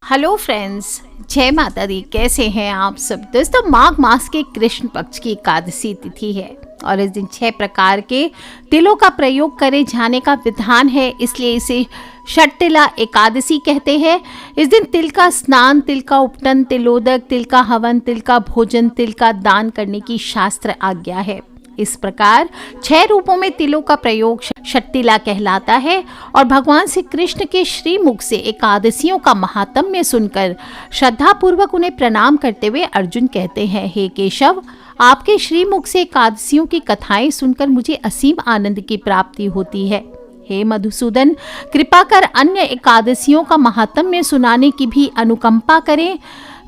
Hello friends, जय माता दी। कैसे हैं आप सब दोस्तों। माघ मास के कृष्ण पक्ष की एकादशी तिथि है और इस दिन 6 प्रकार के तिलों का प्रयोग करे जाने का विधान है, इसलिए इसे षटतिला एकादशी कहते हैं। इस दिन तिल का स्नान, तिल का उपटन, तिलोदक, तिल का हवन, तिल का भोजन, तिल का दान करने की शास्त्र आज्ञा है। इस प्रकार 6 रूपों में तिलों का प्रयोग षटतिला कहलाता है और भगवान श्री कृष्ण के श्रीमुख से एकादशियों का महात्म्य सुनकर श्रद्धा पूर्वक उन्हें प्रणाम करते हुए अर्जुन कहते हैं, हे केशव, आपके श्रीमुख से एकादशियों की कथाएं सुनकर मुझे असीम आनंद की प्राप्ति होती है। हे मधुसूदन, कृपा कर अन्य एकादशियों का महात्म्य सुनाने की भी अनुकंपा करें।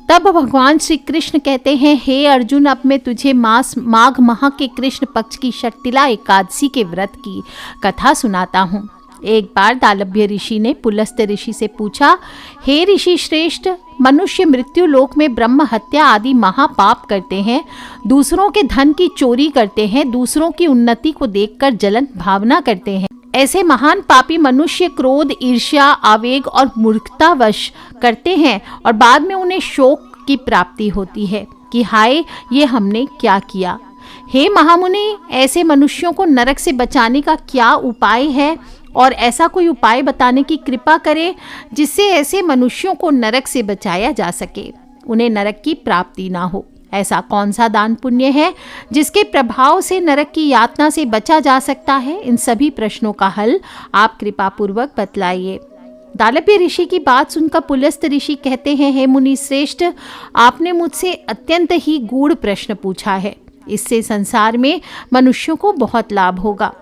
तब भगवान श्री कृष्ण कहते हैं, हे अर्जुन, अब मैं तुझे माघ माह के कृष्ण पक्ष की षटतिला एकादशी के व्रत की कथा सुनाता हूँ। एक बार दालभ्य ऋषि ने पुलस्त्य ऋषि से पूछा, हे ऋषि श्रेष्ठ, मनुष्य मृत्यु लोक में ब्रह्म हत्या आदि महापाप करते हैं, दूसरों के धन की चोरी करते हैं, दूसरों की उन्नति को देखकर जलन भावना करते हैं। ऐसे महान पापी मनुष्य क्रोध, ईर्ष्या, आवेग और मूर्खतावश करते हैं और बाद में उन्हें शोक की प्राप्ति होती है कि हाय, ये हमने क्या किया। हे महामुनि, ऐसे मनुष्यों को नरक से बचाने का क्या उपाय है और ऐसा कोई उपाय बताने की कृपा करें जिससे ऐसे मनुष्यों को नरक से बचाया जा सके, उन्हें नरक की प्राप्ति ना हो। ऐसा कौन सा दान पुण्य है जिसके प्रभाव से नरक की यातना से बचा जा सकता है? इन सभी प्रश्नों का हल आप कृपा पूर्वक बतलाइए। दालभ्य ऋषि की बात सुनकर पुलस्त्य ऋषि कहते हैं, हे मुनि श्रेष्ठ, आपने मुझसे अत्यंत ही गूढ़ प्रश्न पूछा है। इससे संसार में मनुष्यों को बहुत लाभ होगा।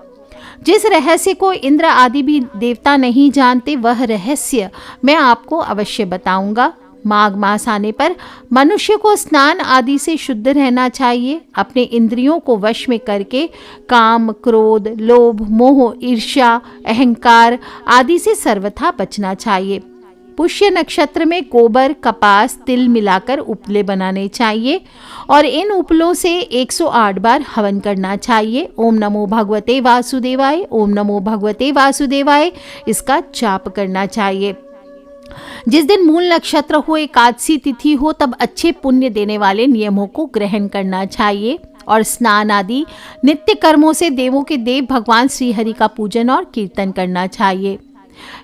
जिस रहस्य को इंद्र आदि भी देवता नहीं जानते, वह रहस्य मैं आपको अवश्य बताऊंगा। माघ मास आने पर मनुष्य को स्नान आदि से शुद्ध रहना चाहिए। अपने इंद्रियों को वश में करके काम, क्रोध, लोभ, मोह, ईर्ष्या, अहंकार आदि से सर्वथा बचना चाहिए। पुष्य नक्षत्र में गोबर, कपास, तिल मिलाकर उपले बनाने चाहिए और इन उपलों से 108 बार हवन करना चाहिए। ओम नमो भगवते वासुदेवाय, ओम नमो भगवते वासुदेवाय, इसका जाप करना चाहिए। जिस दिन मूल नक्षत्र हो, एकादशी तिथि हो, तब अच्छे पुण्य देने वाले नियमों को ग्रहण करना चाहिए और स्नान आदि नित्य कर्मों से देवों के देव भगवान श्री हरि का पूजन और कीर्तन करना चाहिए।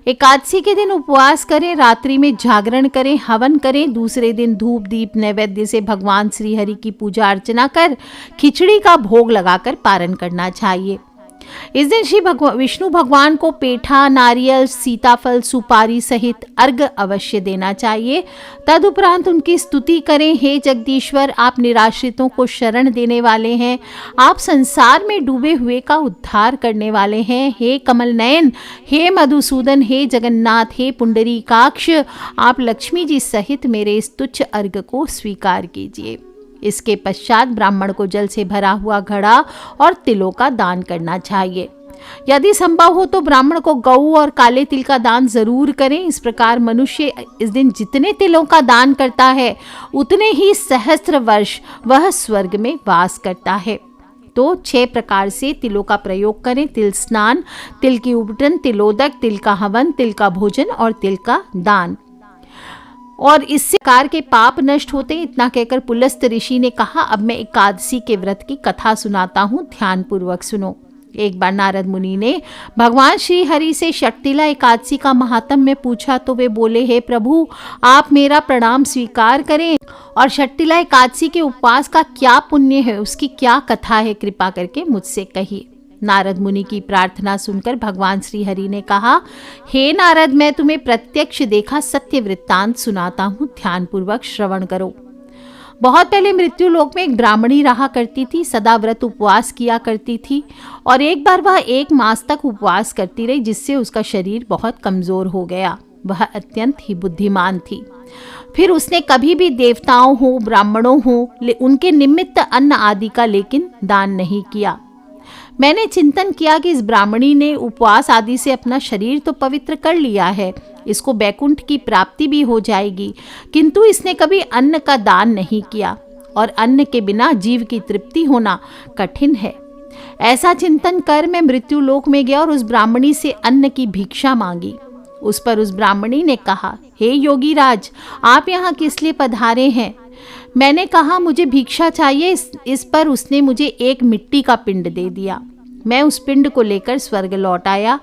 एकादशी के दिन उपवास करें, रात्रि में जागरण करें, हवन करें। दूसरे दिन धूप दीप नैवेद्य से भगवान श्री हरि की पूजा अर्चना कर खिचड़ी का भोग लगाकर पारण करना चाहिए। इस दिन श्री विष्णु भगवान को पेठा, नारियल, सीताफल, सुपारी सहित अर्घ्य अवश्य देना चाहिए। तदुपरांत उनकी स्तुति करें, हे जगदीश्वर, आप निराश्रितों को शरण देने वाले हैं, आप संसार में डूबे हुए का उद्धार करने वाले हैं। हे कमल नयन, हे मधुसूदन, हे जगन्नाथ, हे पुंडरीकाक्ष, आप लक्ष्मी जी सहित मेरे इस तुच्छ अर्घ्य को स्वीकार कीजिए। इसके पश्चात ब्राह्मण को जल से भरा हुआ घड़ा और तिलों का दान करना चाहिए। यदि संभव हो तो ब्राह्मण को गऊ और काले तिल का दान जरूर करें। इस प्रकार मनुष्य इस दिन जितने तिलों का दान करता है, उतने ही सहस्त्र वर्ष वह स्वर्ग में वास करता है। तो 6 प्रकार से तिलों का प्रयोग करें। तिल स्नान, तिल की उपटन, तिलोदक, तिल का हवन, तिल का भोजन और तिल का दान, और इससे प्रकार के पाप नष्ट होते। इतना कहकर पुलस्त्य ऋषि ने कहा, अब मैं एकादशी के व्रत की कथा सुनाता हूँ, ध्यान पूर्वक सुनो। एक बार नारद मुनि ने भगवान श्री हरि से षटतिला एकादशी का महात्म्य पूछा तो वे बोले, हे प्रभु, आप मेरा प्रणाम स्वीकार करें और षटतिला एकादशी के उपवास का क्या पुण्य है, उसकी क्या कथा है, कृपा करके मुझसे कहिए। नारद मुनि की प्रार्थना सुनकर भगवान श्री हरि ने कहा, हे नारद, मैं तुम्हें प्रत्यक्ष देखा सत्य वृत्तांत सुनाता हूँ, ध्यान पूर्वक श्रवण करो। बहुत पहले मृत्यु लोक में एक ब्राह्मणी रहा करती थी, सदा व्रत उपवास किया करती थी और एक बार वह 1 मास तक उपवास करती रही, जिससे उसका शरीर बहुत कमजोर हो गया। वह अत्यंत ही बुद्धिमान थी। फिर उसने कभी भी देवताओं हो, ब्राह्मणों हो, उनके निमित्त अन्न आदि का लेकिन दान नहीं किया। मैंने चिंतन किया कि इस ब्राह्मणी ने उपवास आदि से अपना शरीर तो पवित्र कर लिया है, इसको बैकुंठ की प्राप्ति भी हो जाएगी, किंतु इसने कभी अन्न का दान नहीं किया और अन्न के बिना जीव की तृप्ति होना कठिन है। ऐसा चिंतन कर मैं मृत्यु लोक में गया और उस ब्राह्मणी से अन्न की भिक्षा मांगी। उस पर उस ब्राह्मणी ने कहा, हे योगी राज, आप यहाँ किस लिए पधारे हैं? मैंने कहा मुझे भिक्षा चाहिए। इस पर उसने मुझे एक मिट्टी का पिंड दे दिया। मैं उस पिंड को लेकर स्वर्ग लौट आया।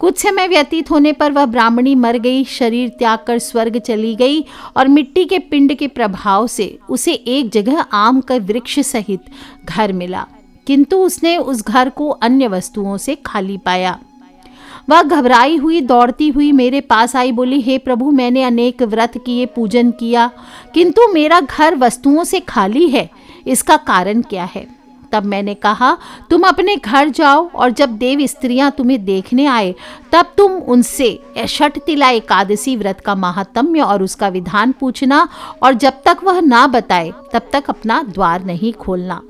कुछ समय व्यतीत होने पर वह ब्राह्मणी मर गई, शरीर त्याग कर स्वर्ग चली गई और मिट्टी के पिंड के प्रभाव से उसे एक जगह आम का वृक्ष सहित घर मिला, किंतु उसने उस घर को अन्य वस्तुओं से खाली पाया। वह घबराई हुई दौड़ती हुई मेरे पास आई, बोली, हे प्रभु, मैंने अनेक व्रत किए, पूजन किया, किंतु मेरा घर वस्तुओं से खाली है, इसका कारण क्या है? तब मैंने कहा, तुम अपने घर जाओ और जब देव स्त्रियां तुम्हें देखने आए तब तुम उनसे षटतिला एकादशी व्रत का महात्म्य और उसका विधान पूछना, और जब तक वह ना बताए तब तक अपना द्वार नहीं खोलना।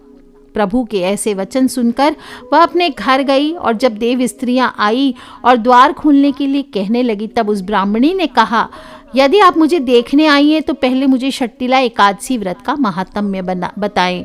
प्रभु के ऐसे वचन सुनकर वह अपने घर गई और जब देव स्त्रियां आई और द्वार खोलने के लिए कहने लगी, तब उस ब्राह्मणी ने कहा, यदि आप मुझे देखने आई हैं तो पहले मुझे षटतिला एकादशी व्रत का महात्म्य बताएं।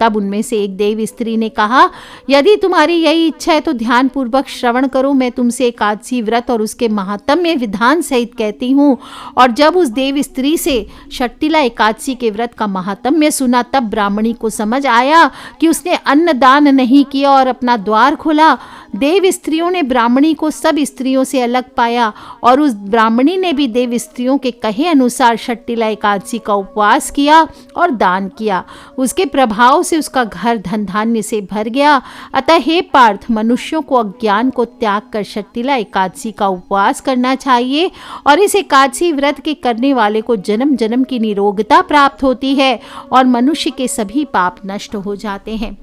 तब उनमें से एक देव स्त्री ने कहा, यदि तुम्हारी यही इच्छा है तो ध्यान पूर्वक श्रवण करो। मैं तुमसे एकादशी व्रत और उसके महात्म्य विधान सहित कहती हूँ। और जब उस देव स्त्री से षटतिला एकादशी के व्रत का महात्म्य सुना, तब ब्राह्मणी को समझ आया कि उसने अन्न दान नहीं किया और अपना द्वार खोला। देव स्त्रियों ने ब्राह्मणी को सब स्त्रियों से अलग पाया और उस ब्राह्मणी ने भी देव स्त्रियों के कहे अनुसार षटतिला एकादशी का उपवास किया और दान किया। उसके प्रभाव से उसका घर धन धान्य से भर गया। अतः हे पार्थ, मनुष्यों को अज्ञान को त्याग कर षटतिला एकादशी का उपवास करना चाहिए और इस एकादशी व्रत के करने वाले को जन्म जन्म की निरोगता प्राप्त होती है और मनुष्य के सभी पाप नष्ट हो जाते हैं।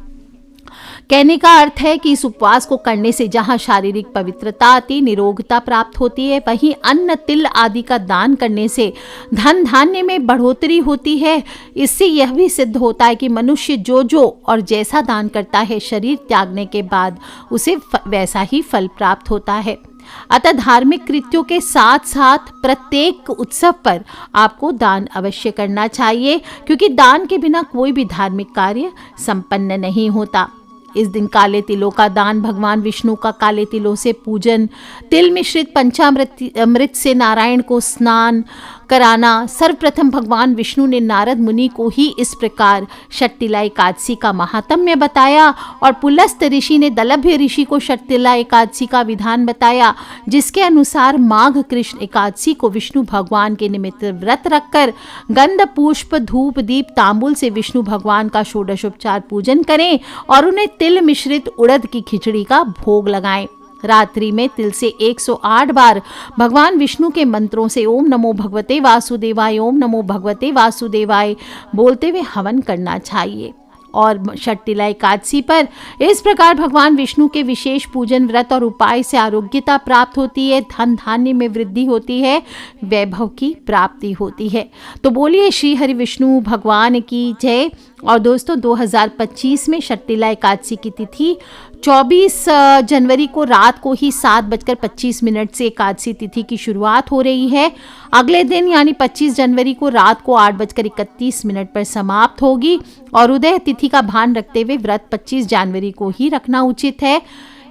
कहने का अर्थ है कि इस उपवास को करने से जहाँ शारीरिक पवित्रता आती, निरोगता प्राप्त होती है, वहीं अन्न तिल आदि का दान करने से धन धान्य में बढ़ोतरी होती है। इससे यह भी सिद्ध होता है कि मनुष्य जो और जैसा दान करता है, शरीर त्यागने के बाद उसे वैसा ही फल प्राप्त होता है। अतः धार्मिक कृत्यों के साथ साथ प्रत्येक उत्सव पर आपको दान अवश्य करना चाहिए, क्योंकि दान के बिना कोई भी धार्मिक कार्य संपन्न नहीं होता। इस दिन काले तिलों का दान, भगवान विष्णु का काले तिलों से पूजन, तिल मिश्रित पंचामृत से नारायण को स्नान कराना। सर्वप्रथम भगवान विष्णु ने नारद मुनि को ही इस प्रकार षटतिला एकादशी का महात्म्य बताया और पुलस्त ऋषि ने दलभ्य ऋषि को षटतिला एकादशी का विधान बताया, जिसके अनुसार माघ कृष्ण एकादशी को विष्णु भगवान के निमित्त व्रत रखकर गंध पुष्प धूप दीप तांबुल से विष्णु भगवान का षोडशोपचार पूजन करें और उन्हें तिल मिश्रित उड़द की खिचड़ी का भोग लगाएं। रात्रि में तिल से 108 बार भगवान विष्णु के मंत्रों से ओम नमो भगवते वासुदेवाय, ओम नमो भगवते वासुदेवाय बोलते हुए हवन करना चाहिए। और षटतिला एकादशी पर इस प्रकार भगवान विष्णु के विशेष पूजन व्रत और उपाय से आरोग्यता प्राप्त होती है, धन धान्य में वृद्धि होती है, वैभव की प्राप्ति होती है। तो बोलिए श्री हरि विष्णु भगवान की जय। और दोस्तों 2025 में षटतिला एकादशी की तिथि 24 जनवरी को रात को ही 7:25 से एकादशी तिथि की शुरुआत हो रही है। अगले दिन यानी 25 जनवरी को रात को 8:31 पर समाप्त होगी और उदय तिथि का भान रखते हुए व्रत 25 जनवरी को ही रखना उचित है।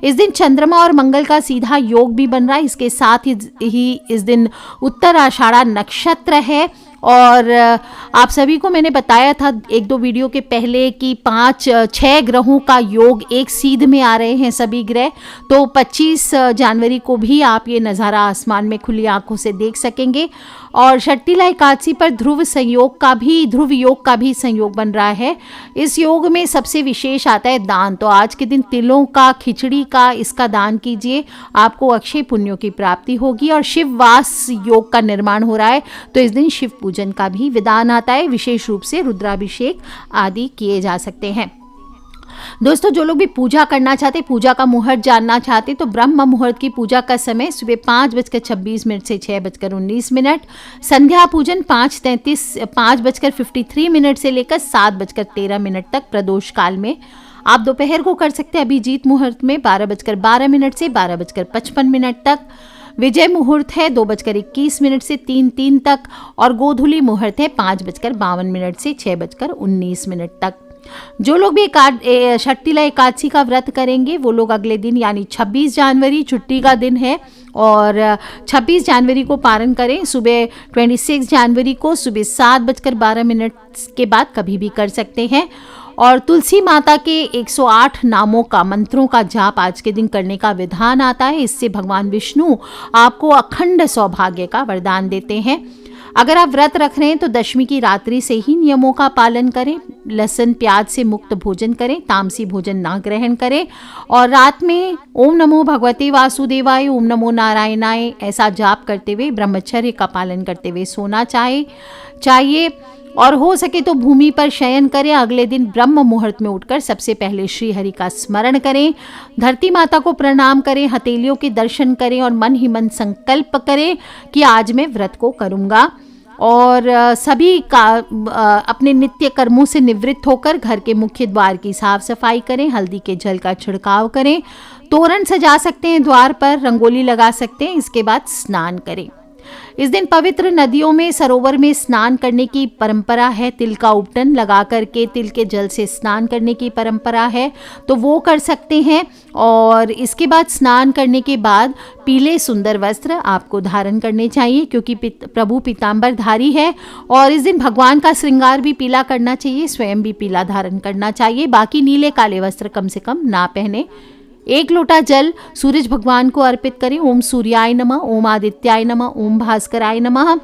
इस दिन चंद्रमा और मंगल का सीधा योग भी बन रहा है। इसके साथ ही इस दिन उत्तर आषाढ़ा नक्षत्र है और आप सभी को मैंने बताया था 1-2 वीडियो के पहले कि 5-6 ग्रहों का योग एक सीध में आ रहे हैं सभी ग्रह। तो 25 जनवरी को भी आप ये नज़ारा आसमान में खुली आंखों से देख सकेंगे। और षटतिला एकादशी पर ध्रुव योग का भी संयोग बन रहा है। इस योग में सबसे विशेष आता है दान। तो आज के दिन तिलों का, खिचड़ी का, इसका दान कीजिए, आपको अक्षय पुण्यों की प्राप्ति होगी। और शिववास योग का निर्माण हो रहा है, तो इस दिन शिव पूजन का भी विधान आता है। विशेष रूप से रुद्राभिषेक आदि किए जा सकते हैं। दोस्तों जो लोग भी पूजा करना चाहते, पूजा का मुहूर्त जानना चाहते, तो ब्रह्म मुहूर्त की पूजा का समय सुबह 5:26 से 6:19, संध्या पूजन 5:53 से लेकर 7:13 तक प्रदोष काल में। आप दोपहर को कर सकते हैं अभिजीत मुहूर्त में 12:12 से 12:55 तक। विजय मुहूर्त है 2:21 से 3:03 तक और गोधूली मुहूर्त है 5:52 से 6:19 तक। जो लोग भी षटतिला एकादशी का व्रत करेंगे वो लोग अगले दिन यानी 26 जनवरी छुट्टी का दिन है और 26 जनवरी को पारण करें, सुबह 26 जनवरी को सुबह 7:12 के बाद कभी भी कर सकते हैं। और तुलसी माता के 108 नामों का, मंत्रों का जाप आज के दिन करने का विधान आता है। इससे भगवान विष्णु आपको अखंड सौभाग्य का वरदान देते हैं। अगर आप व्रत रख रहे हैं तो दशमी की रात्रि से ही नियमों का पालन करें। लहसुन प्याज से मुक्त भोजन करें, तामसी भोजन ना ग्रहण करें और रात में ओम नमो भगवते वासुदेवाय, ओम नमो नारायणाय ऐसा जाप करते हुए, ब्रह्मचर्य का पालन करते हुए सोना चाहिए। और हो सके तो भूमि पर शयन करें। अगले दिन ब्रह्म मुहूर्त में उठकर सबसे पहले श्री हरि का स्मरण करें, धरती माता को प्रणाम करें, हथेलियों के दर्शन करें और मन ही मन संकल्प करें कि आज मैं व्रत को करूँगा। और सभी का अपने नित्य कर्मों से निवृत्त होकर घर के मुख्य द्वार की साफ सफाई करें, हल्दी के जल का छिड़काव करें, तोरण सजा सकते हैं, द्वार पर रंगोली लगा सकते हैं। इसके बाद स्नान करें। इस दिन पवित्र नदियों में, सरोवर में स्नान करने की परंपरा है। तिल का उपटन लगा करके तिल के जल से स्नान करने की परंपरा है, तो वो कर सकते हैं। और इसके बाद स्नान करने के बाद पीले सुंदर वस्त्र आपको धारण करने चाहिए, क्योंकि प्रभु पीतांबर धारी है और इस दिन भगवान का श्रृंगार भी पीला करना चाहिए, स्वयं भी पीला धारण करना चाहिए। बाकी नीले काले वस्त्र कम से कम ना पहने। 1 लोटा जल सूरज भगवान को अर्पित करें। ओम सूर्याय नमः, ओम आदित्याय नमः, ओम भास्कराय नमः।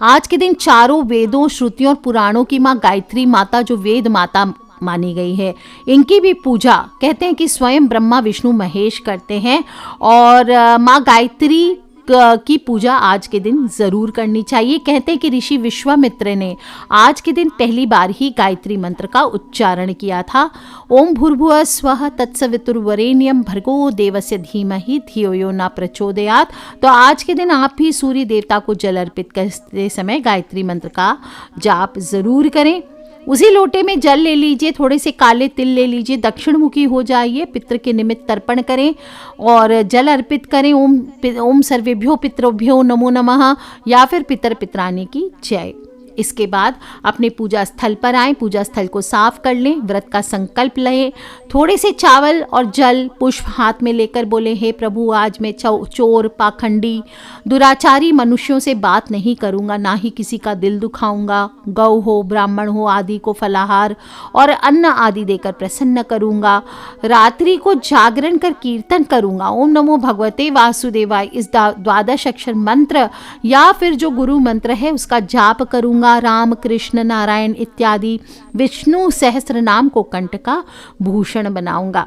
आज के दिन चारों वेदों, श्रुतियों और पुराणों की माँ गायत्री माता, जो वेद माता मानी गई है, इनकी भी पूजा कहते हैं कि स्वयं ब्रह्मा विष्णु महेश करते हैं। और माँ गायत्री की पूजा आज के दिन जरूर करनी चाहिए। कहते हैं कि ऋषि विश्वामित्र ने आज के दिन पहली बार ही गायत्री मंत्र का उच्चारण किया था। ओम भूर्भुवः स्वः तत्सवितुर्वरेण्यं भर्गो देवस्य धीमहि धियो यो न प्रचोदयात्। तो आज के दिन आप भी सूर्य देवता को जल अर्पित करते समय गायत्री मंत्र का जाप जरूर करें। उसी लोटे में जल ले लीजिए, थोड़े से काले तिल ले लीजिए, दक्षिण मुखी हो जाइए, पितृ के निमित्त तर्पण करें और जल अर्पित करें। ओम सर्वेभ्यो पितृभ्यो नमो नमः या फिर पितर पितरानी की जय। इसके बाद अपने पूजा स्थल पर आएं, पूजा स्थल को साफ कर लें, व्रत का संकल्प लें, थोड़े से चावल और जल पुष्प हाथ में लेकर बोले, हे प्रभु, आज मैं चोर, पाखंडी, दुराचारी मनुष्यों से बात नहीं करूंगा, ना ही किसी का दिल दुखाऊंगा, गौ हो, ब्राह्मण हो आदि को फलाहार और अन्न आदि देकर प्रसन्न करूंगा। रात्रि को जागरण कर कीर्तन करूंगा। ओम नमो भगवते वासुदेवाय इस 12 अक्षर मंत्र या फिर जो गुरु मंत्र है उसका जाप करूंगा। राम, कृष्ण, नारायण इत्यादि विष्णु सहस्त्र नाम को कंठ का भूषण बनाऊंगा।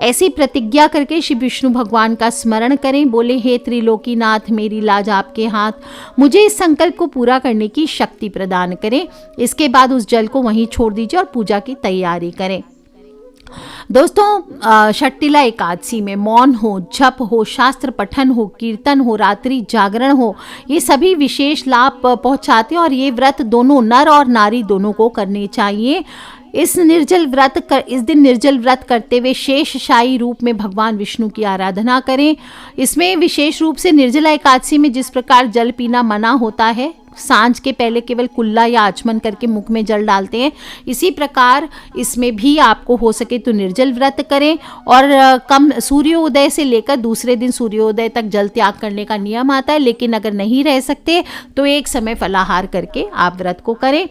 ऐसी प्रतिज्ञा करके श्री विष्णु भगवान का स्मरण करें। बोले, हे त्रिलोकीनाथ, मेरी लाज आपके हाथ, मुझे इस संकल्प को पूरा करने की शक्ति प्रदान करें। इसके बाद उस जल को वहीं छोड़ दीजिए और पूजा की तैयारी करें। दोस्तों, षट्टिला एकादशी में मौन हो, जप हो, शास्त्र पठन हो, कीर्तन हो, रात्रि जागरण हो, ये सभी विशेष लाभ पहुंचाते हैं और ये व्रत दोनों नर और नारी दोनों को करने चाहिए। इस दिन निर्जल व्रत करते हुए शेषशायी रूप में भगवान विष्णु की आराधना करें। इसमें विशेष रूप से निर्जला एकादशी में जिस प्रकार जल पीना मना होता है, सांझ के पहले केवल कुल्ला या आचमन करके मुख में जल डालते हैं, इसी प्रकार इसमें भी आपको हो सके तो निर्जल व्रत करें। और कम सूर्योदय से लेकर दूसरे दिन सूर्योदय तक जल त्याग करने का नियम आता है, लेकिन अगर नहीं रह सकते तो एक समय फलाहार करके आप व्रत को करें।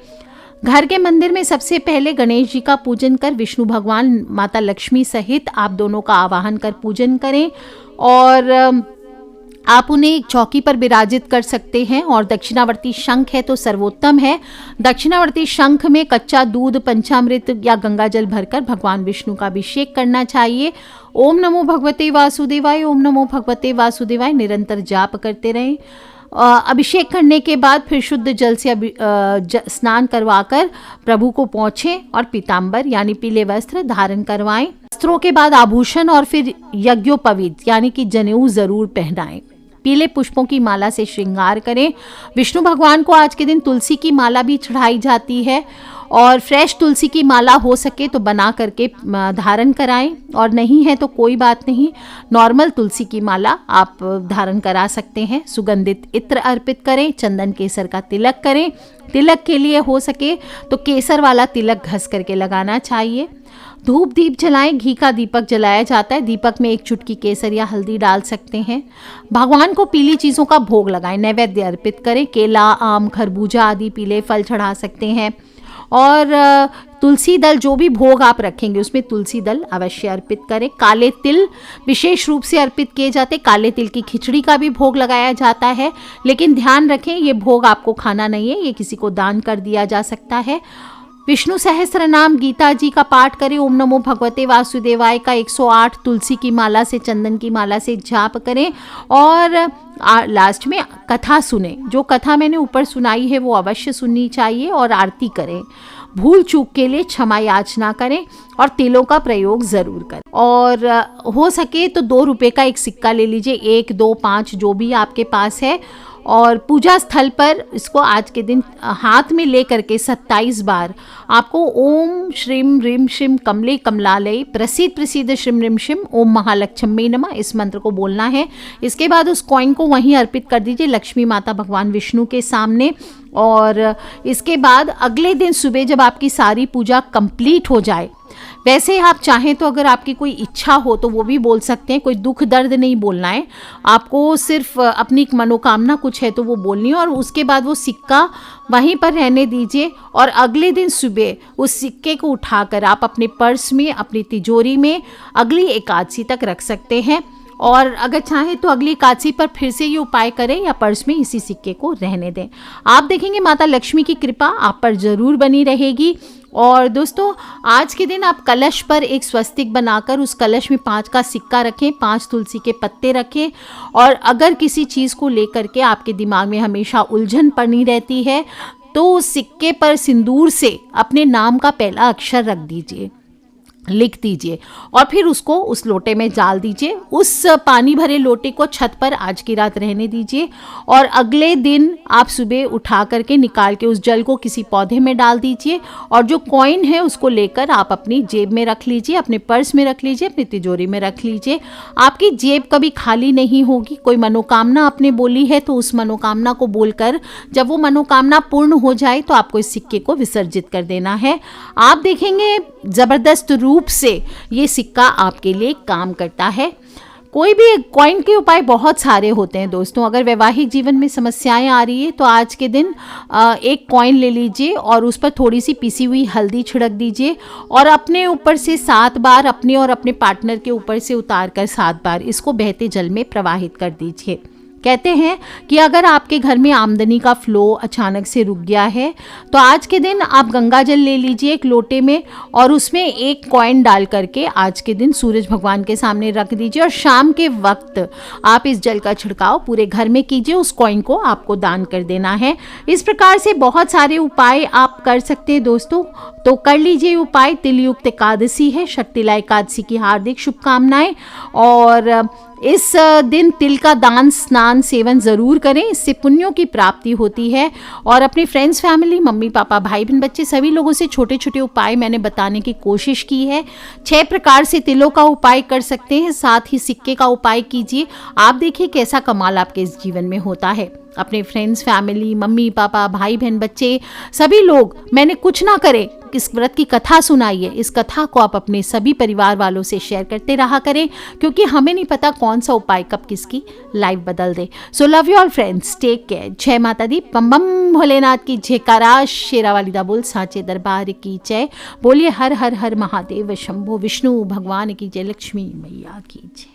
घर के मंदिर में सबसे पहले गणेश जी का पूजन कर विष्णु भगवान, माता लक्ष्मी सहित आप दोनों का आवाहन कर पूजन करें और आप उन्हें एक चौकी पर विराजित कर सकते हैं। और दक्षिणावर्ती शंख है तो सर्वोत्तम है। दक्षिणावर्ती शंख में कच्चा दूध, पंचामृत या गंगा जल भरकर भगवान विष्णु का अभिषेक करना चाहिए। ओम नमो भगवते वासुदेवाय, ओम नमो भगवते वासुदेवाय निरंतर जाप करते रहें। अभिषेक करने के बाद फिर शुद्ध जल से स्नान करवाकर प्रभु को पोंछें और पीतांबर यानी पीले वस्त्र धारण करवाएं। वस्त्रों के बाद आभूषण और फिर यज्ञोपवीत यानी कि जनेऊ जरूर पहनाएं। पीले पुष्पों की माला से श्रृंगार करें। विष्णु भगवान को आज के दिन तुलसी की माला भी चढ़ाई जाती है और फ्रेश तुलसी की माला हो सके तो बना करके धारण कराएं, और नहीं है तो कोई बात नहीं, नॉर्मल तुलसी की माला आप धारण करा सकते हैं। सुगंधित इत्र अर्पित करें, चंदन केसर का तिलक करें। तिलक के लिए हो सके तो केसर वाला तिलक घस करके लगाना चाहिए। धूप दीप जलाएं, घी का दीपक जलाया जाता है। दीपक में एक चुटकी केसर या हल्दी डाल सकते हैं। भगवान को पीली चीज़ों का भोग लगाएं, नैवेद्य अर्पित करें। केला, आम, खरबूजा आदि पीले फल चढ़ा सकते हैं। और तुलसी दल, जो भी भोग आप रखेंगे उसमें तुलसी दल अवश्य अर्पित करें। काले तिल विशेष रूप से अर्पित किए जाते, काले तिल की खिचड़ी का भी भोग लगाया जाता है, लेकिन ध्यान रखें ये भोग आपको खाना नहीं है, ये किसी को दान कर दिया जा सकता है। विष्णु सहस्त्र नाम गीता जी का पाठ करें। ओम नमो भगवते वासुदेवाय का 108 तुलसी की माला से, चंदन की माला से जाप करें। और लास्ट में कथा सुने। जो कथा मैंने ऊपर सुनाई है वो अवश्य सुननी चाहिए, और आरती करें। भूल चूक के लिए क्षमा याचना करें, और तिलों का प्रयोग ज़रूर करें। और हो सके तो 2 रुपये का एक सिक्का ले लीजिए, 1, 2, 5 जो भी आपके पास है, और पूजा स्थल पर इसको आज के दिन हाथ में ले करके 27 बार आपको ओम श्रीम ह्रीम श्रीम कमले कमलालय प्रसिद्ध प्रसिद्ध श्रीम ह्रीम श्रीम ओम महालक्ष्मी नमः, इस मंत्र को बोलना है। इसके बाद उस कॉइन को वहीं अर्पित कर दीजिए लक्ष्मी माता भगवान विष्णु के सामने। और इसके बाद अगले दिन सुबह जब आपकी सारी पूजा कंप्लीट हो जाए, वैसे आप चाहें तो अगर आपकी कोई इच्छा हो तो वो भी बोल सकते हैं, कोई दुख दर्द नहीं बोलना है आपको, सिर्फ अपनी मनोकामना कुछ है तो वो बोलनी है। और उसके बाद वो सिक्का वहीं पर रहने दीजिए, और अगले दिन सुबह उस सिक्के को उठाकर आप अपने पर्स में, अपनी तिजोरी में अगली एकादशी तक रख सकते हैं। और अगर चाहें तो अगली एकादशी पर फिर से ये उपाय करें, या पर्स में इसी सिक्के को रहने दें। आप देखेंगे माता लक्ष्मी की कृपा आप पर जरूर बनी रहेगी। और दोस्तों, आज के दिन आप कलश पर एक स्वस्तिक बनाकर उस कलश में 5 का सिक्का रखें, 5 तुलसी के पत्ते रखें। और अगर किसी चीज़ को लेकर के आपके दिमाग में हमेशा उलझन पड़ी रहती है तो उस सिक्के पर सिंदूर से अपने नाम का पहला अक्षर रख दीजिए, लिख दीजिए, और फिर उसको उस लोटे में डाल दीजिए। उस पानी भरे लोटे को छत पर आज की रात रहने दीजिए, और अगले दिन आप सुबह उठा करके निकाल के उस जल को किसी पौधे में डाल दीजिए। और जो कॉइन है उसको लेकर आप अपनी जेब में रख लीजिए, अपने पर्स में रख लीजिए, अपनी तिजोरी में रख लीजिए। आपकी जेब कभी खाली नहीं होगी। कोई मनोकामना आपने बोली है तो उस मनोकामना को बोलकर जब वो मनोकामना पूर्ण हो जाए तो आपको इस सिक्के को विसर्जित कर देना है। आप देखेंगे जबरदस्त रूप से ये सिक्का आपके लिए काम करता है। कोई भी कॉइन के उपाय बहुत सारे होते हैं दोस्तों। अगर वैवाहिक जीवन में समस्याएं आ रही है तो आज के दिन एक कॉइन ले लीजिए और उस पर थोड़ी सी पिसी हुई हल्दी छिड़क दीजिए, और अपने ऊपर से 7 बार, अपने और अपने पार्टनर के ऊपर से उतार कर 7 बार इसको बहते जल में प्रवाहित कर दीजिए। कहते हैं कि अगर आपके घर में आमदनी का फ्लो अचानक से रुक गया है तो आज के दिन आप गंगा जल ले लीजिए एक लोटे में, और उसमें एक कॉइन डाल करके आज के दिन सूरज भगवान के सामने रख दीजिए, और शाम के वक्त आप इस जल का छिड़काव पूरे घर में कीजिए। उस कॉइन को आपको दान कर देना है। इस प्रकार से बहुत सारे उपाय आप कर सकते हैं दोस्तों, तो कर लीजिए उपाय। तिलयुक्त एकादशी है, शक्तिला एकादशी की हार्दिक शुभकामनाएं। और इस दिन तिल का दान, स्नान, सेवन ज़रूर करें, इससे पुण्यों की प्राप्ति होती है। और अपने फ्रेंड्स, फैमिली, मम्मी पापा, भाई बहन, बच्चे सभी लोगों से छोटे छोटे उपाय मैंने बताने की कोशिश की है। 6 प्रकार से तिलों का उपाय कर सकते हैं, साथ ही सिक्के का उपाय कीजिए। आप देखिए कैसा कमाल आपके इस जीवन में होता है। अपने फ्रेंड्स, फैमिली, मम्मी पापा, भाई बहन, बच्चे सभी लोग, मैंने कुछ ना करे, इस व्रत की कथा सुनाई है, इस कथा को आप अपने सभी परिवार वालों से शेयर करते रहा करें, क्योंकि हमें नहीं पता कौन सा उपाय कब किसकी लाइफ बदल दे। So love you all friends, take care. जय माता दी, बम बम भोलेनाथ की जयकारा, शेरावाली दा बोल, साचे दरबार की जय। बोलिए हर हर हर महादेव शंभो, विष्णु भगवान की जय, लक्ष्मी मैया की जय।